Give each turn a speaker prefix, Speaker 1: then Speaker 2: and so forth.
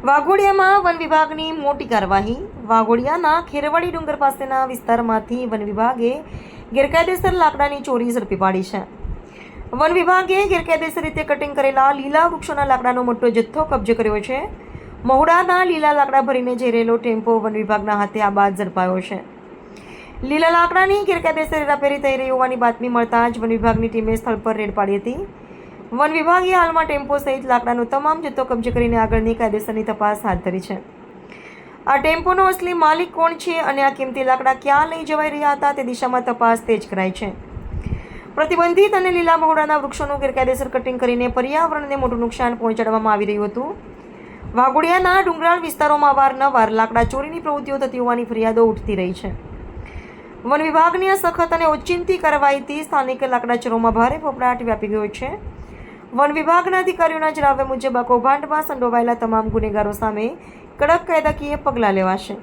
Speaker 1: વાઘોડિયામાં one વિભાગની મોટી કાર્યવાહી। વાઘોડિયાના ખેરવાડી ડુંગર પાસેના વિસ્તારમાંથી વન વિભાગે ગેરકાયદેસર લાકડાની ચોરી ઝડપી પાડી છે। વન વિભાગે ગેરકાયદેસર રીતે કટિંગ કરેલા લીલા વૃક્ષોના લાકડાનો મોટો જથ્થો કબજે કર્યો છે। મહુડાના લીલા લાકડા ભરીને જઈ રહેલો ટેમ્પો વન વિભાગના હાથે આ બાદ ઝડપાયો છે। લીલા લાકડાની ગેરકાયદેસર હેરાફેરી થઈ રહી હોવાની બાતમી મળતા જ વન વિભાગની ટીમે સ્થળ પર રેડ પાડી હતી। વન વિભાગે હાલમાં ટેમ્પો સહિત લાકડાનો તમામ જથ્થો કબજે કરીને આગળની કાયદેસરની તપાસ હાથ ધરી છે। આ ટેમ્પોનો અસલી માલિક કોણ છે અને આ કિંમતી લાકડા ક્યાં લઈ જવાઈ રહ્યા હતા તે દિશામાં તપાસ તેજ કરાઈ છે। પ્રતિબંધિત અને લીલા મહુડાના વૃક્ષોનું ગેરકાયદેસર કટિંગ કરીને પર્યાવરણને મોટું નુકસાન પહોંચાડવામાં આવી રહ્યું હતું। વાઘોડિયાના ડુંગરાળ વિસ્તારોમાં અવારનવાર લાકડા ચોરીની પ્રવૃત્તિઓ થતી હોવાની ફરિયાદો ઉઠતી રહી છે। વન વિભાગની આ સખત અને ઓચિંતી કાર્યવાહીથી સ્થાનિક લાકડાચોરોમાં ભારે ફફડાટ વ્યાપી ગયો છે। વન વિભાગના અધિકારીઓના જણાવ્યા મુજબ આ કૌભાંડમાં સંડોવાયેલા તમામ ગુનેગારો સામે કડક કાયદાકીય પગલાં લેવાશે।